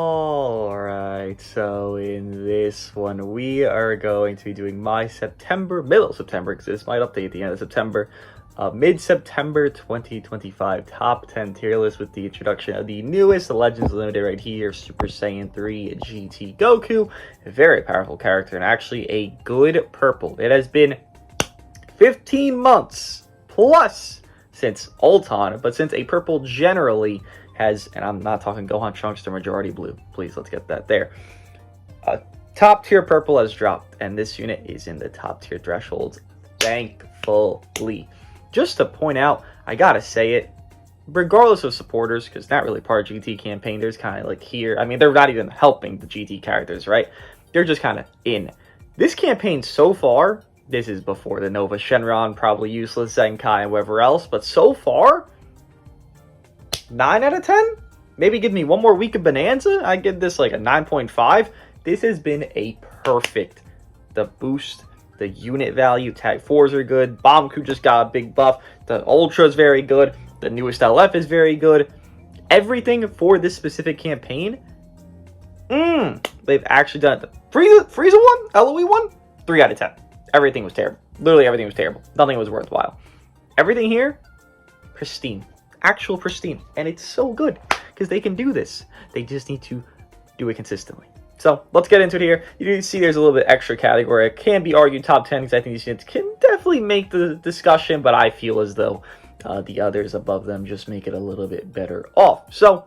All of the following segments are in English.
Alright, so in this one, we are going to be doing my middle of September, because this might update at the end of September, mid-September 2025 top 10 tier list with the introduction of the newest Legends Limited right here, Super Saiyan 3 GT Goku. A very powerful character and actually a good purple. It has been 15 months plus since Ulton, but since a purple generally has, and I'm not talking Gohan Trunks to majority blue, please let's get that there. Top tier purple has dropped, and this unit is in the top tier thresholds, thankfully. Just to point out, I gotta say it, regardless of supporters, because not really part of GT campaign, there's kind of like here, I mean, they're not even helping the GT characters, right? They're just kind of in. This campaign so far, this is before the Nova Shenron, probably useless Zenkai and whatever else, but so far, 9 out of 10? Maybe give me one more week of Bonanza? I give this like a 9.5. This has been a perfect. The boost, the unit value, tag 4s are good. Bomku just got a big buff. The Ultra is very good. The newest LF is very good. Everything for this specific campaign, they've actually done it. Frieza 1? LOE 1? 3 out of 10. Everything was terrible. Literally everything was terrible. Nothing was worthwhile. Everything here, pristine. Actual pristine. And it's so good because they can do this. They just need to do it consistently. So let's get into it here. You can see there's a little bit extra category. It can be argued top 10 because I think these units can definitely make the discussion, but I feel as though the others above them just make it a little bit better off. So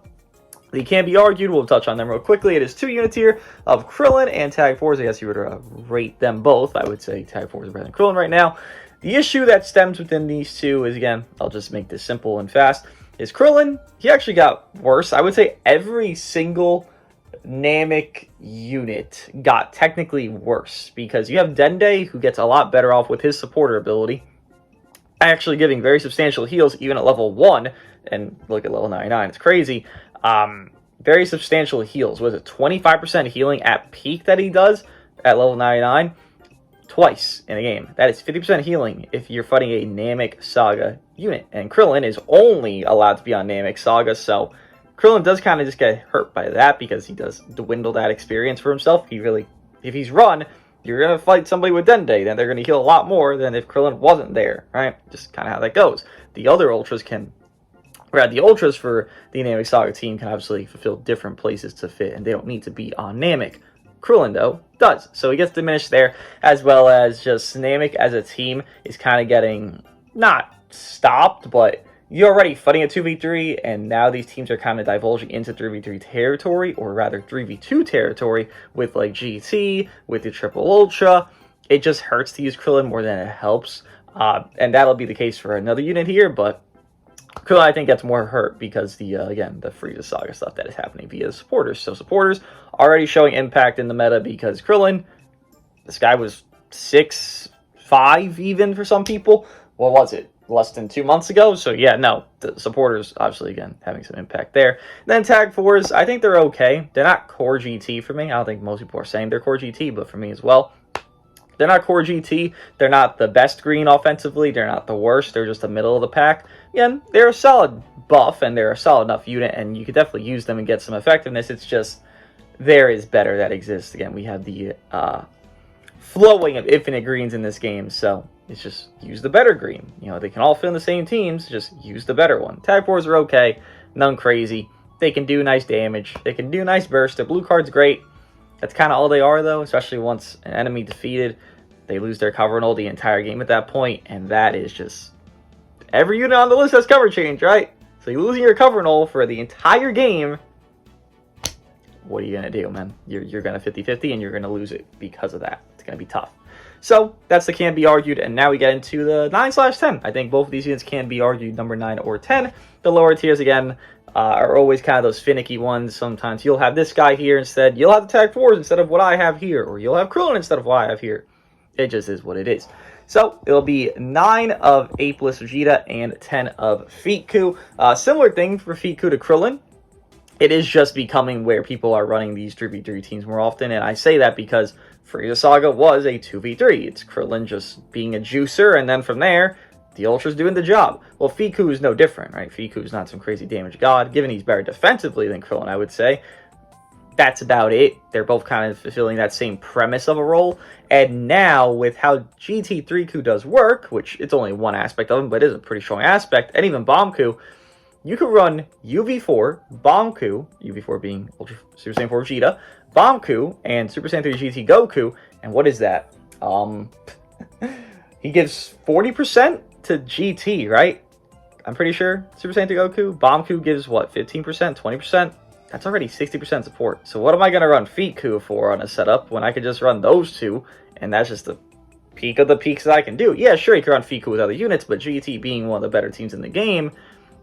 they can be argued. We'll touch on them real quickly. It is 2 units here of Krillin and Tag 4s. I guess you would rate them both. I would say Tag 4s are better than Krillin right now. The issue that stems within these two is, again, I'll just make this simple and fast, is Krillin, he actually got worse. I would say every single Namek unit got technically worse, because you have Dende, who gets a lot better off with his supporter ability, actually giving very substantial heals even at level 1, and look at level 99, it's crazy. Very substantial heals. Was it 25% healing at peak that he does at level 99? Twice in a game. That is 50% healing if you're fighting a Namek Saga unit. And Krillin is only allowed to be on Namek Saga, so Krillin does kind of just get hurt by that because he does dwindle that experience for himself. If he's run, you're going to fight somebody with Dende, then they're going to heal a lot more than if Krillin wasn't there, right? Just kind of how that goes. The other Ultras can, the Ultras for the Namek Saga team can obviously fulfill different places to fit, and they don't need to be on Namek. Krillin, though, does. So he gets diminished there, as well as just Namek as a team is kind of getting, not stopped, but you're already fighting a 2v3, and now these teams are kind of divulging into 3v3 territory, or rather 3v2 territory, with like GT, with the Triple Ultra. It just hurts to use Krillin more than it helps, and that'll be the case for another unit here, but Krillin, I think, gets more hurt because again, the Frieza Saga stuff that is happening via the supporters. So supporters already showing impact in the meta because Krillin, this guy was 6'5" even for some people. What was it? Less than 2 months ago? So yeah, no, the supporters obviously, again, having some impact there. And then Tag 4s, I think they're okay. They're not core GT for me. I don't think most people are saying they're core GT, but for me as well. They're not core GT. They're not the best green offensively. They're not the worst. They're just the middle of the pack. Again, they're a solid buff, and they're a solid enough unit, and you could definitely use them and get some effectiveness. It's just, there is better that exists. Again, we have the flowing of infinite greens in this game, so it's just use the better green. You know, they can all fit in the same teams. Just use the better one. Tag 4s are okay. None crazy. They can do nice damage. They can do nice burst. The blue card's great. That's kind of all they are, though, especially once an enemy defeated. They lose their cover and all the entire game at that point, and that is just... Every unit on the list has cover change, right? So you're losing your cover and all for the entire game. What are you going to do, man? You're going to 50-50, and you're going to lose it because of that. It's going to be tough. So that's the can be argued, and now we get into the 9/10. I think both of these units can be argued number 9 or 10. The lower tiers, again, are always kind of those finicky ones. Sometimes you'll have this guy here instead. You'll have the Tag 4s instead of what I have here, or you'll have Krillin instead of what I have here. It just is what it is. So it'll be 9 of Apeless Vegeta and 10 of Feetku. Similar thing for Feetku to Krillin. It is just becoming where people are running these 3v3 teams more often, and I say that because Frieza Saga was a 2v3. It's Krillin just being a juicer, and then from there, The Ultra's doing the job. Well, Fiku is no different, right? Fiku is not some crazy damage god. Given he's better defensively than Krillin, I would say. That's about it. They're both kind of fulfilling that same premise of a role. And now, with how GT3Ku does work, which it's only one aspect of him, but it is a pretty strong aspect, and even Bombku, you could run UV4, Bombku, UV4 being Ultra Super Saiyan 4 Vegeta, Bombku, and Super Saiyan 3 GT Goku. And what is that? He gives 40% to GT, right? I'm pretty sure. Super Saiyan 3 Goku. Bombku gives, what, 15%, 20%? That's already 60% support. So what am I going to run Fiku for on a setup when I could just run those two? And that's just the peak of the peaks that I can do. Yeah, sure, you can run Fiku with other units, but GT being one of the better teams in the game,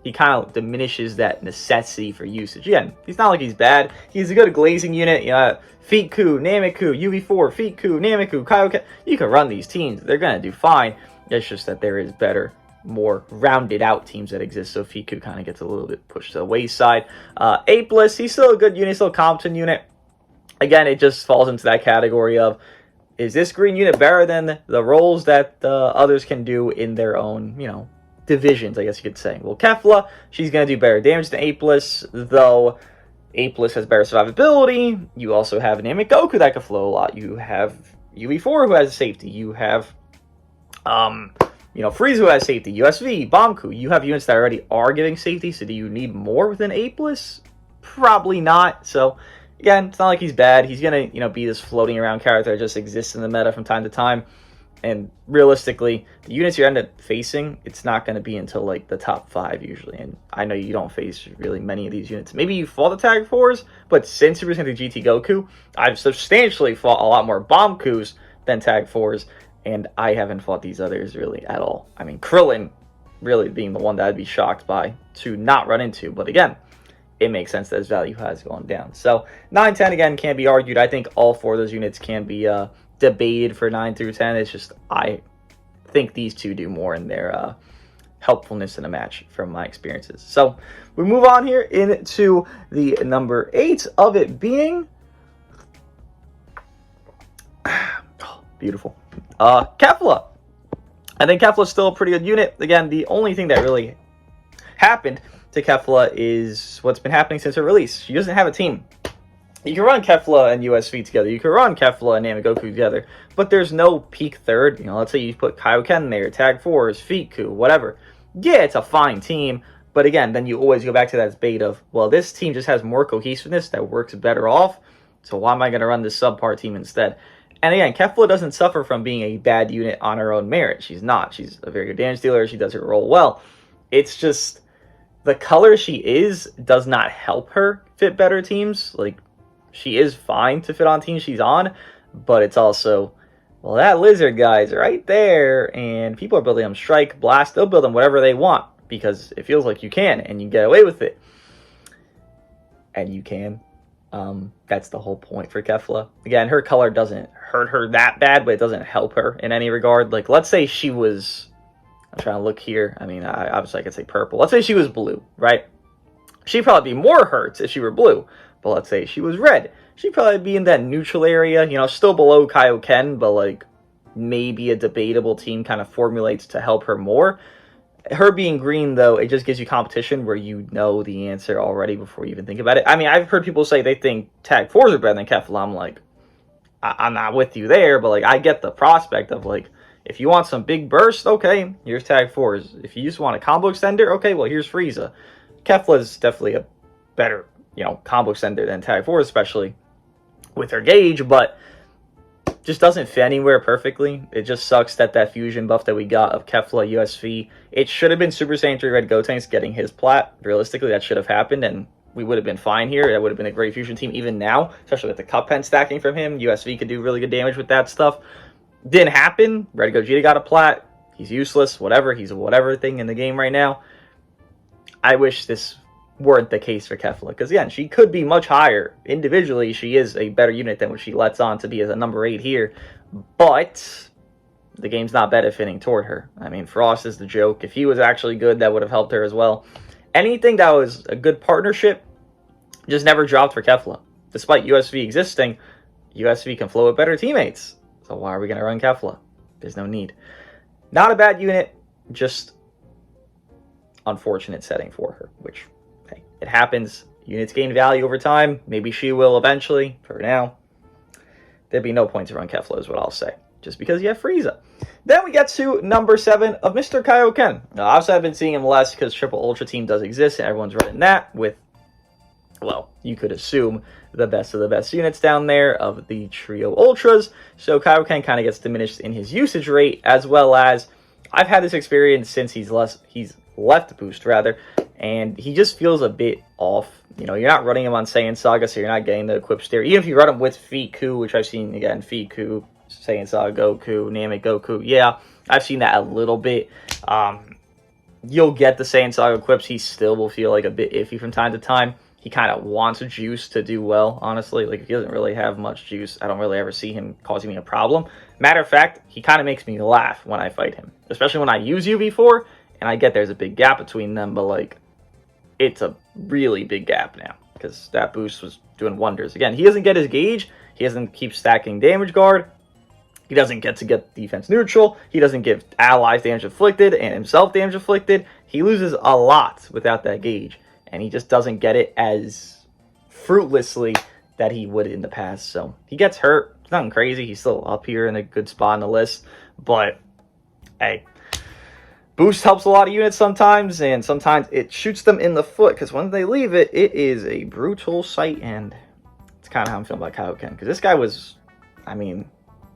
he kind of diminishes that necessity for usage. Again, he's not like he's bad. He's a good glazing unit. You know, Fiku, Nameku, UV4, Fiku, Nameku, Kaioken. You can run these teams. They're going to do fine. It's just that there is better, more rounded out teams that exist, so Fiku kind of gets a little bit pushed to the wayside. Apeless, he's still a good unit, still a competent unit. Again, it just falls into that category of, is this green unit better than the roles that others can do in their own, you know, divisions, I guess you could say. Well, Kefla, she's going to do better damage than Apeless, though Apeless has better survivability. You also have Namek Goku that can flow a lot. You have UV4 who has safety. You have you know, Frieza who has safety, USV, Bombku. You have units that already are giving safety, so do you need more within Apeless? Probably not. So, again, it's not like he's bad. He's going to, you know, be this floating around character that just exists in the meta from time to time. And realistically, the units you end up facing, it's not going to be until, like, the top 5 usually. And I know you don't face really many of these units. Maybe you fought the Tag 4s, but since you presented GT Goku, I've substantially fought a lot more Bombkus than Tag 4s. And I haven't fought these others really at all. I mean, Krillin really being the one that I'd be shocked by to not run into. But again, it makes sense that his value has gone down. So 9, 10, again, can't be argued. I think all 4 of those units can be debated for 9 through 10. It's just I think these two do more in their helpfulness in a match from my experiences. So we move on here into the number 8 of it being... beautiful. Kefla. I think Kefla's still a pretty good unit. Again, the only thing that really happened to Kefla is what's been happening since her release. She doesn't have a team. You can run Kefla and USV together. You can run Kefla and Namegoku together. But there's no peak third. You know, let's say you put Kaioken there, Tag 4s, Fiku, whatever. Yeah, it's a fine team. But again, then you always go back to that debate of, well, this team just has more cohesiveness that works better off. So why am I going to run this subpar team instead? And again, Kefla doesn't suffer from being a bad unit on her own merit. She's not. She's a very good damage dealer. She does her role well. It's just the color she is does not help her fit better teams. Like, she is fine to fit on teams she's on, but it's also, well, that lizard guy's right there, and people are building them Strike, Blast. They'll build them whatever they want because it feels like you can, and you get away with it. And you can. That's the whole point for Kefla. Again, her color doesn't hurt her that bad, but it doesn't help her in any regard. Like, let's say she was... I'm trying to look here. I mean, obviously I could say purple. Let's say she was blue, right? She'd probably be more hurt if she were blue. But let's say she was red. She'd probably be in that neutral area, you know, still below Kaioken, but, like, maybe a debatable team kind of formulates to help her more. Her being green, though, it just gives you competition where you know the answer already before you even think about it. I mean, I've heard people say they think Tag 4s are better than Kefla. I'm like, I'm not with you there, but, like, I get the prospect of, like, if you want some big burst, okay, here's Tag 4s. If you just want a combo extender, okay, well, here's Frieza. Kefla is definitely a better, you know, combo extender than Tag 4, especially with her gauge, but just doesn't fit anywhere perfectly. It just sucks that that fusion buff that we got of Kefla USV, it should have been Super Saiyan 3 Red Gotenks getting his plat. Realistically, that should have happened, and we would have been fine here. That would have been a great fusion team even now, especially with the cup pen stacking from him. USV could do really good damage with that stuff. Didn't happen. Red Gogeta got a plat. He's useless, whatever. He's a whatever thing in the game right now. I wish this weren't the case for Kefla, because again, she could be much higher. Individually, she is a better unit than what she lets on to be as a number 8 here, but the game's not benefiting toward her. I mean, Frost is the joke. If he was actually good, that would have helped her as well. Anything that was a good partnership just never dropped for Kefla. Despite USV existing, USV can flow with better teammates. So why are we going to run Kefla? There's no need. Not a bad unit. just unfortunate setting for her, which, hey, it happens. Units gain value over time. Maybe she will eventually. For now, there'd be no point to run Kefla is what I'll say, just because you have Frieza. Then we get to number 7 of Mr. Kaioken. Now, obviously, I've been seeing him less because Triple Ultra Team does exist, and everyone's running that with, well, you could assume the best of the best units down there of the Trio Ultras. So Kaioken kind of gets diminished in his usage rate, as well as I've had this experience since he's left Boost, rather, and he just feels a bit off. You know, you're not running him on Saiyan Saga, so you're not getting the equips there. Even if you run him with Fiku, which I've seen, again, Fiku, Saiyan Saga Goku, Namek Goku, yeah, I've seen that a little bit. You'll get the Saiyan Saga equips. He still will feel like a bit iffy from time to time. He kind of wants juice to do well, honestly. Like, if he doesn't really have much juice, I don't really ever see him causing me a problem. Matter of fact, he kind of makes me laugh when I fight him, especially when I use UV4, and I get there's a big gap between them, but, like, it's a really big gap now, because that boost was doing wonders. Again, he doesn't get his gauge. He doesn't keep stacking damage guard. He doesn't get to get defense neutral. He doesn't give allies damage inflicted and himself damage inflicted. He loses a lot without that gauge, and he just doesn't get it as fruitlessly that he would in the past. So he gets hurt. It's nothing crazy. He's still up here in a good spot on the list, but hey, boost helps a lot of units sometimes, and sometimes it shoots them in the foot, because when they leave it, it is a brutal sight, and it's kind of how I'm feeling about Kaioken, because this guy was, I mean,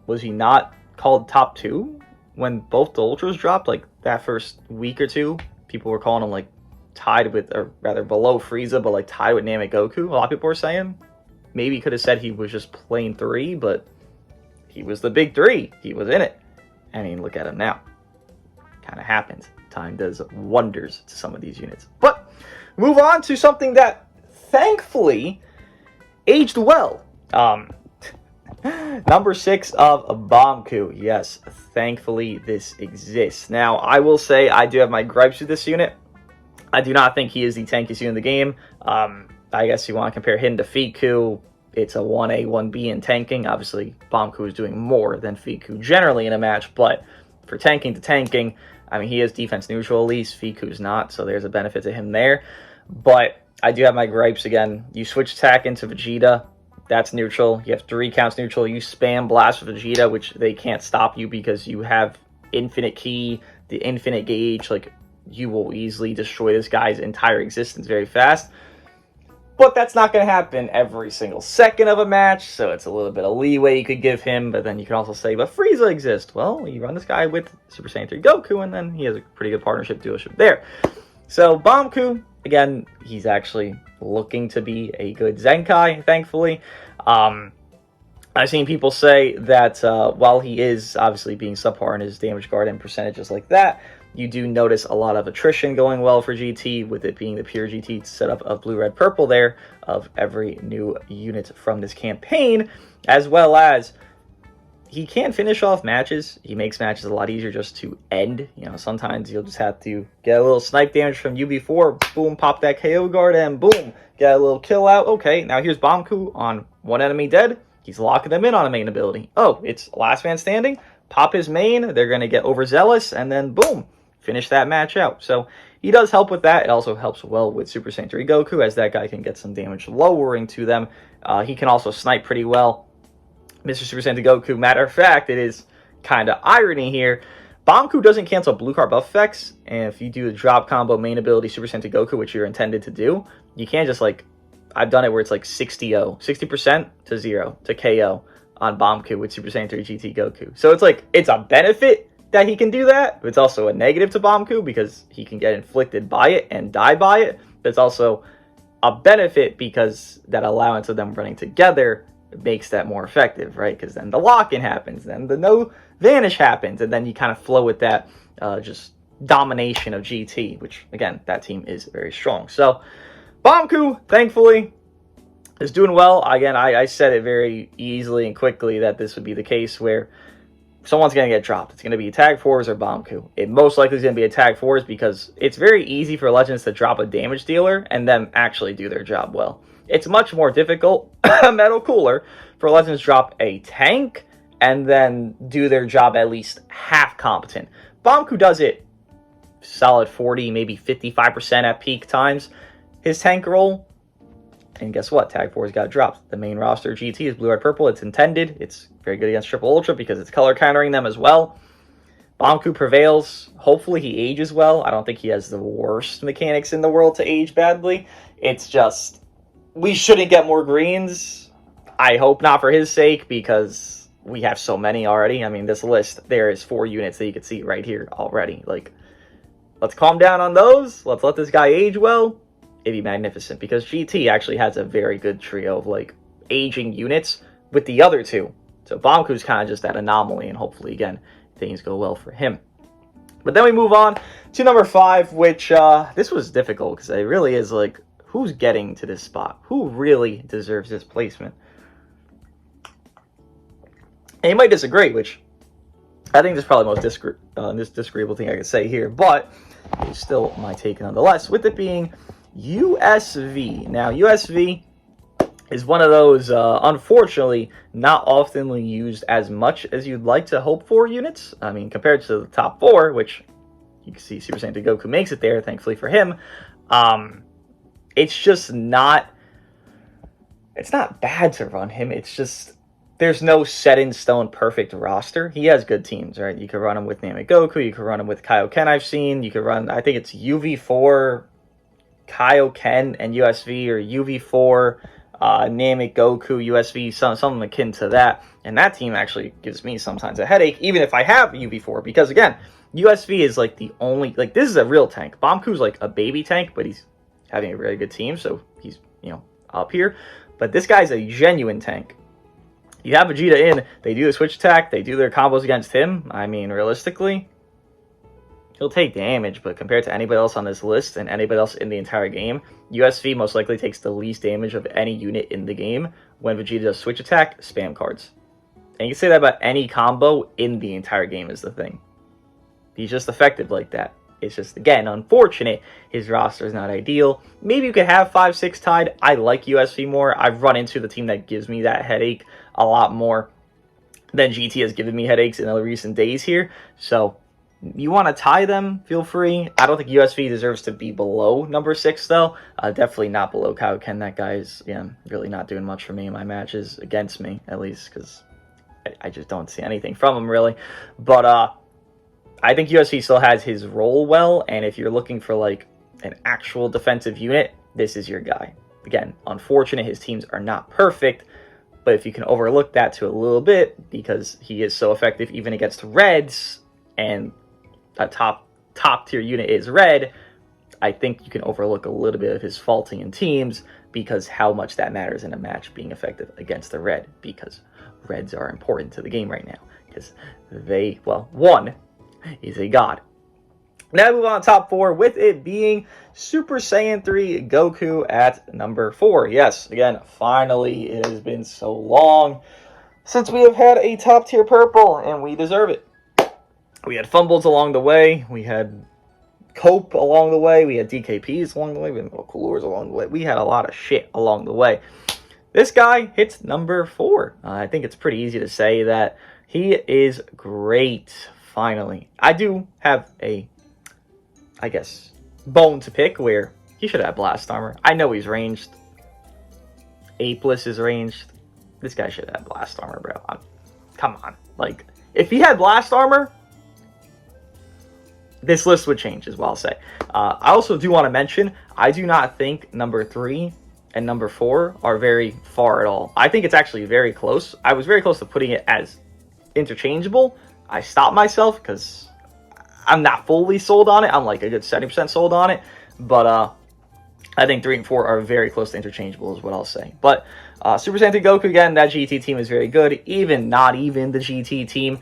was he not called top 2 when both the Ultras dropped? Like, that first week or two, people were calling him, like, tied with, or rather below Frieza, but, like, tied with Namek Goku. A lot of people were saying. Maybe he could have said he was just plain 3, but he was the big 3. He was in it. I mean, look at him now. Kind of happens. Time does wonders to some of these units. But move on to something that thankfully aged well. Number 6 of Banku. Yes, thankfully this exists. Now, I will say I do have my gripes with this unit. I do not think he is the tankiest unit in the game. I guess you want to compare him to Fiku. It's a 1A, 1B in tanking. Obviously, Banku is doing more than Fiku generally in a match, but for tanking to tanking, I mean, he is defense neutral at least. Fiku's not, so there's a benefit to him there. But I do have my gripes again. You switch attack into Vegeta. That's neutral. You have 3 counts neutral. You spam blast with Vegeta, which they can't stop you because you have infinite ki, the infinite gauge. Like, you will easily destroy this guy's entire existence very fast. But that's not going to happen every single second of a match, so it's a little bit of leeway you could give him. But then you can also say, but Frieza exists. Well, you run this guy with Super Saiyan 3 Goku, and then he has a pretty good partnership duelship there. So Banku, again, he's actually looking to be a good Zenkai, thankfully. I've seen people say that while he is obviously being subpar in his damage guard and percentages like that, you do notice a lot of attrition going well for GT, with it being the pure GT setup of blue, red, purple there of every new unit from this campaign, as well as he can finish off matches. He makes matches a lot easier just to end. You know, sometimes you'll just have to get a little snipe damage from UB4, boom, pop that KO guard, and boom, get a little kill out. Okay, now here's Banku on one enemy dead. He's locking them in on a main ability. Oh, it's last man standing. Pop his main. They're going to get overzealous, and then boom, finish that match out. So he does help with that. It also helps well with Super Saiyan 3 Goku, as that guy can get some damage lowering to them. He can also snipe pretty well. Mr. Super Saiyan 3 Goku, matter of fact, it is kind of irony here. Banku doesn't cancel blue card buff effects, and if you do a drop combo main ability Super Saiyan 3 Goku, which you're intended to do, you can't just, like, I've done it where it's like 60% to 0 to KO on Banku with Super Saiyan 3 GT Goku. So it's like, it's a benefit that he can do that, but it's also a negative to Banku because he can get inflicted by it and die by it. But it's also a benefit because that allowance of them running together makes that more effective, right? Because then the lock-in happens, then the no vanish happens, and then you kind of flow with that just domination of GT, which, again, that team is very strong. So Banku, thankfully, is doing well. Again, I said it very easily and quickly that this would be the case where someone's going to get dropped. It's going to be Tag 4s or Banku. It most likely is going to be a Tag 4s because it's very easy for Legends to drop a damage dealer and then actually do their job well. It's much more difficult, Metal Cooler, for Legends to drop a tank and then do their job at least half competent. Banku does it solid 40, maybe 55% at peak times. His tank role, and guess what? Tag 4's got dropped. The main roster GT is blue, red, purple. It's intended. It's very good against triple ultra because it's color countering them as well. Banku prevails. Hopefully he ages well. I don't think he has the worst mechanics in the world to age badly. It's just, we shouldn't get more greens. I hope not for his sake because we have so many already. I mean, this list, there is 4 units that you can see right here already. Like, let's calm down on those. Let's let this guy age well. It'd be magnificent because GT actually has a very good trio of like aging units with the other 2. So Banku's kind of just that anomaly, and hopefully, again, things go well for him. But then we move on to number 5, which this was difficult because it really is like, who's getting to this spot? Who really deserves this placement? And you might disagree, which I think this is probably the most disagreeable thing I could say here, but it's still my take nonetheless, with it being USV. Now, USV is one of those, unfortunately, not oftenly used as much as you'd like to hope for units. I mean, compared to the top 4, which you can see Super Saiyan Dooogote makes it there, thankfully for him. It's just not, it's not bad to run him. It's just, there's no set-in-stone perfect roster. He has good teams, right? You could run him with Goku. You could run him with Kaioken, I've seen. You could run, I think it's UV4, Kaioken, and USV, or UV4, Goku, USV, something akin to that. And that team actually gives me sometimes a headache, even if I have UV4, because, again, USV is, like, the only, like, this is a real tank. Banku's, like, a baby tank, but he's having a really good team, so he's, you know, up here. But this guy's a genuine tank. You have Vegeta in, they do the switch attack, they do their combos against him. I mean, realistically, he'll take damage, but compared to anybody else on this list and anybody else in the entire game, USV most likely takes the least damage of any unit in the game. When Vegeta does switch attack, spam cards. And you can say that about any combo in the entire game is the thing. He's just effective like that. It's just, again, unfortunate his roster is not ideal. Maybe you could have 5-6 tied. I like USV more. I've run into the team that gives me that headache a lot more than GT has given me headaches in the recent days here. So, you want to tie them, feel free. I don't think USV deserves to be below number 6, though. Definitely not below Kaioken. That guy's, yeah, really not doing much for me in my matches, against me, at least, because I just don't see anything from him, really. But, I think USV still has his role well, and if you're looking for, like, an actual defensive unit, this is your guy. Again, unfortunate his teams are not perfect, but if you can overlook that to a little bit, because he is so effective even against Reds, and a top tier unit is Red, I think you can overlook a little bit of his faulting in teams, because how much that matters in a match being effective against the Red, because Reds are important to the game right now, because they, well, one, he's a god. Now we move on to top 4, with it being Super Saiyan 3 Goku at number 4. Yes, again, finally, it has been so long since we have had a top tier purple, and we deserve it. We had fumbles along the way, we had Cope along the way, we had DKPs along the way, we had Coolors along the way. We had a lot of shit along the way. This guy hits number 4. I think it's pretty easy to say that he is great. Finally, I do have a, I guess, bone to pick where he should have blast armor. I know he's ranged. Apeless is ranged. This guy should have blast armor, bro. Come on. Like, if he had blast armor, this list would change, is what I'll say. I also do want to mention, I do not think number 3 and number 4 are very far at all. I think it's actually very close. I was very close to putting it as interchangeable. I stopped myself because I'm not fully sold on it. I'm like a good 70% sold on it. But I think 3 and 4 are very close to interchangeable is what I'll say. But Super Saiyan 3 Goku, again, that GT team is very good. Not even the GT team.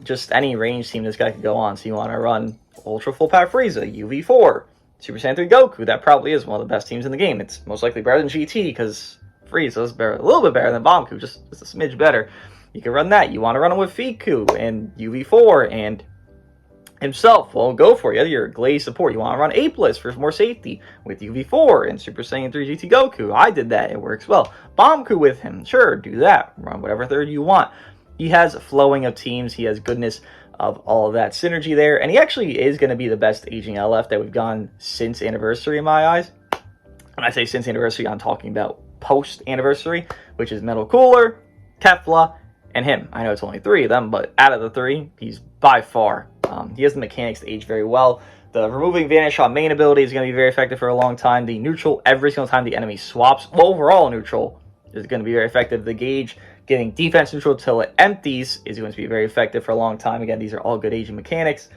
Just any range team this guy could go on. So you want to run Ultra Full Power Frieza, UV4, Super Saiyan 3 Goku. That probably is one of the best teams in the game. It's most likely better than GT because Frieza is a little bit better than Banku, just a smidge better. You can run that. You want to run him with Fiku and UV4 and himself. Well, go for it. Your Glaze support. You want to run Apeless for more safety with UV4 and Super Saiyan 3 GT Goku. I did that. It works well. Banku with him. Sure, do that. Run whatever third you want. He has flowing of teams. He has goodness of all of that synergy there. And he actually is going to be the best aging LF that we've gone since Anniversary in my eyes. When I say since Anniversary, I'm talking about post-Anniversary, which is Metal Cooler, Kefla, and him. I know it's only 3 of them, but out of the 3, he's by far. He has the mechanics to age very well. The removing Vanish on main ability is going to be very effective for a long time. The neutral every single time the enemy swaps. Overall neutral is going to be very effective. The gauge getting defense neutral till it empties is going to be very effective for a long time. Again, these are all good aging mechanics.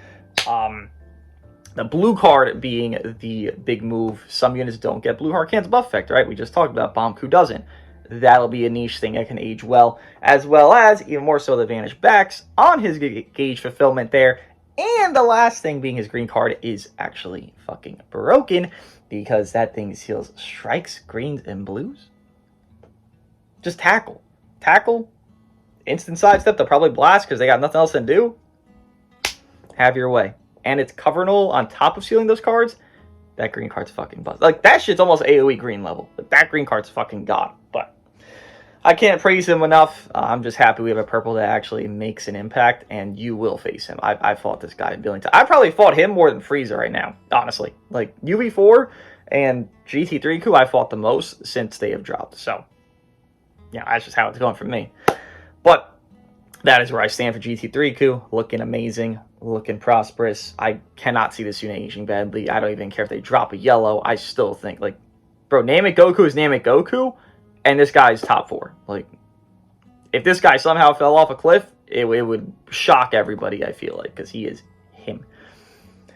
The blue card being the big move. Some units don't get blue Harkan's buff effect, right? We just talked about Bombku doesn't. That'll be a niche thing that can age well as even more so the Vanish backs on his gauge fulfillment there. And the last thing being his green card is actually fucking broken because that thing seals strikes, greens, and blues. Just tackle. Tackle, instant sidestep, they'll probably blast because they got nothing else to do. Have your way. And it's cover null on top of sealing those cards. That green card's fucking buzz. Like, that shit's almost AoE green level. But that green card's fucking god. But I can't praise him enough. I'm just happy we have a purple that actually makes an impact, and you will face him. I fought this guy a billion times. I probably fought him more than Frieza right now, honestly. Like, UV4 and GT3 Coup, I fought the most since they have dropped. So, yeah, that's just how it's going for me. But that is where I stand for GT3 Coup. Looking amazing, looking prosperous. I cannot see this unit aging badly. I don't even care if they drop a yellow. I still think, like, bro, Namek Goku is Namek Goku, and this guy's top 4. Like, if this guy somehow fell off a cliff, it would shock everybody, I feel like, because he is him.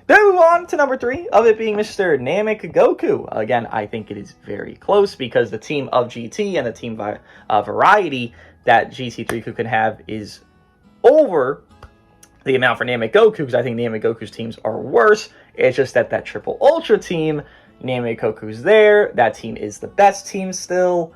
Then we move on to number 3, of it being Mr. Namek Goku. Again, I think it is very close because the team of GT and the team variety that GT3 Coup can have is over the amount for Namek Goku, because I think Namek Goku's teams are worse. It's just that Triple Ultra team, Namek Goku's there. That team is the best team still.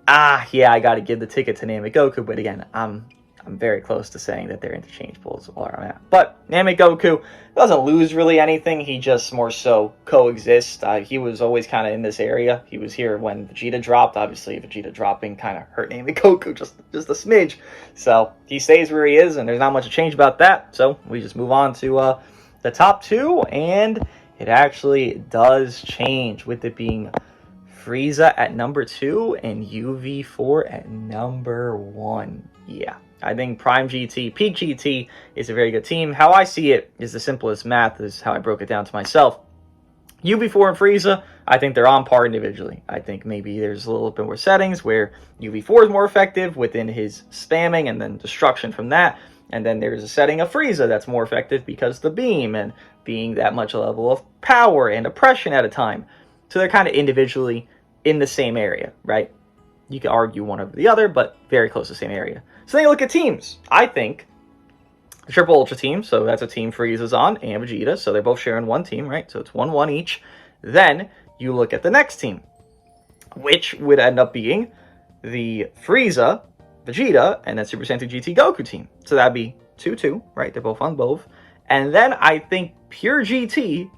Yeah, I got to give the ticket to Namek Goku, but again, I'm very close to saying that they're interchangeable as well. But Namek Goku doesn't lose really anything. He just more so coexists. He was always kind of in this area. He was here when Vegeta dropped. Obviously, Vegeta dropping kind of hurt Namek Goku just a smidge. So he stays where he is, and there's not much to change about that. So we just move on to the top 2, and it actually does change with it being Frieza at number 2 and UV4 at number 1. Yeah. I think Prime GT, Peak GT is a very good team. How I see it is the simplest math, is how I broke it down to myself. UV4 and Frieza, I think they're on par individually. I think maybe there's a little bit more settings where UV4 is more effective within his spamming and then destruction from that. And then there's a setting of Frieza that's more effective because the beam and being that much a level of power and oppression at a time. So they're kind of individually in the same area, right? You can argue one over the other, but very close to the same area. So then you look at teams. I think the Triple Ultra team, so that's a team Frieza's on, and Vegeta, so they're both sharing one team, right? So it's 1-1 each. Then you look at the next team, which would end up being the Frieza, Vegeta, and then Super Saiyan 2 GT Goku team. So that'd be 2-2, right? They're both on both. And then I think Pure GT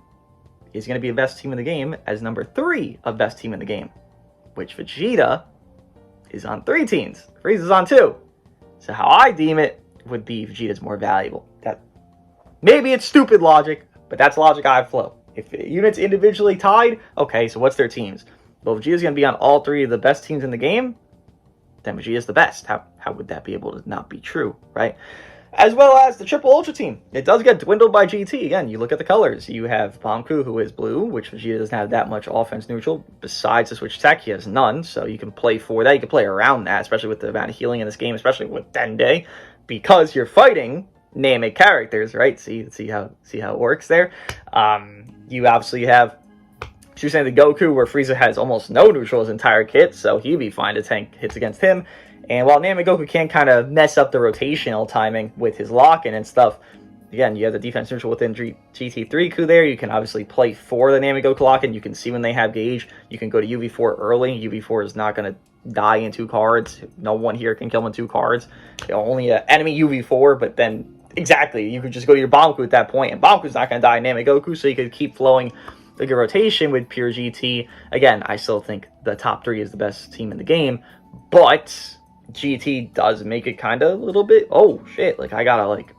is going to be the best team in the game as number 3 of best team in the game, which Vegeta is on 3 teams. Frieza's on 2. So how I deem it would be Vegeta's more valuable. That maybe it's stupid logic, but that's logic I flow. If units individually tied, okay, so what's their teams? Well, Vegeta's going to be on all 3 of the best teams in the game, then Vegeta's the best. How would that be able to not be true, right? As well as the Triple Ultra team. It does get dwindled by GT. Again, you look at the colors. You have Bombku, who is blue, which Vegeta doesn't have that much offense neutral. Besides the switch tech, he has none, so you can play for that. You can play around that, especially with the amount of healing in this game, especially with Dende, because you're fighting Namek characters, right? See how it works there. You obviously have Super Saiyan Goku, where Frieza has almost no neutral his entire kit, so he'd be fine to tank hits against him. And while Namek Goku can kind of mess up the rotational timing with his lock-in and stuff, again, you have the defense neutral within GT3 Coup there. You can obviously play for the Namek Goku lock-in. You can see when they have gauge. You can go to UV4 early. UV4 is not going to die in 2 cards. No one here can kill him in 2 cards. Only an enemy UV4, but then, exactly, you could just go to your Bombku at that point, and Bombku's not going to die in Namek Goku, so you could keep flowing a good rotation with Pure GT. Again, I still think the top 3 is the best team in the game, but GT does make it kind of a little bit, oh shit, like I gotta like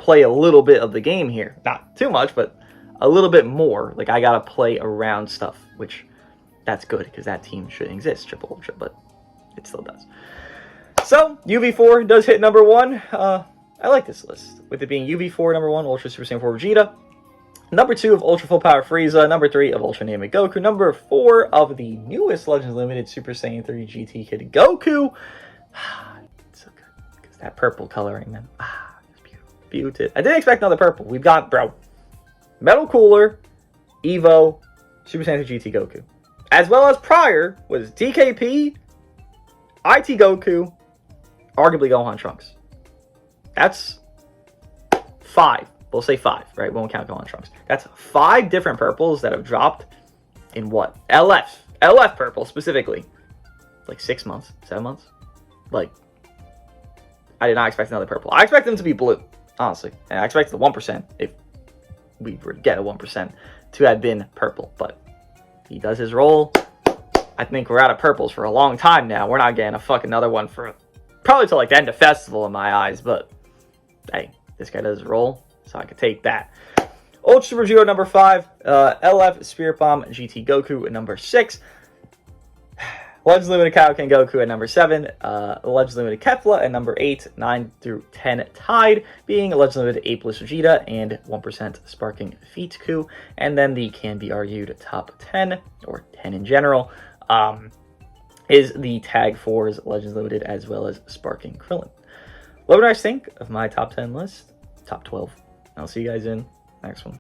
play a little bit of the game here. Not too much, but a little bit more. Like, I gotta play around stuff, which that's good because that team shouldn't exist, Triple Ultra, but it still does. So, UV4 does hit number 1. I like this list, with it being UV4 number 1, Ultra Super Saiyan 4 Vegeta, number 2 of Ultra Full Power Frieza, number 3 of Ultra Namek Goku, number 4 of the newest Legends Limited Super Saiyan 3 GT Kid Goku. It's so good, because that purple coloring, man. It's beautiful. Beautiful. I didn't expect another purple. We've got, bro, Metal Cooler, Evo, Super Saiyan 3 GT Goku. As well as prior was DKP, IT Goku, arguably Gohan Trunks. That's 5. We'll say 5, right? We won't count Gohan Trunks. That's 5 different purples that have dropped in what? LF purple specifically. Like 6 months, 7 months. Like, I did not expect another purple. I expect them to be blue, honestly. And I expect the 1%, if we were to get a 1%, to have been purple. But he does his role. I think we're out of purples for a long time now. We're not getting a fucking another one for probably till like the end of festival in my eyes. But hey, this guy does his role, so I could take that. Ultra Super Vegeta number 5, LF Spirit Bomb GT Goku at number 6. Legends Limited Kaioken Goku at number 7, Legends Limited Kefla at number 8, 9 through 10 tied, being Legends Limited Apeless Vegeta and 1% Sparking Feetku, and then the can be argued top 10, or 10 in general, is the Tag 4's Legends Limited as well as Sparking Krillin. What do you guys think of my top 10 list? Top 12. I'll see you guys in the next one.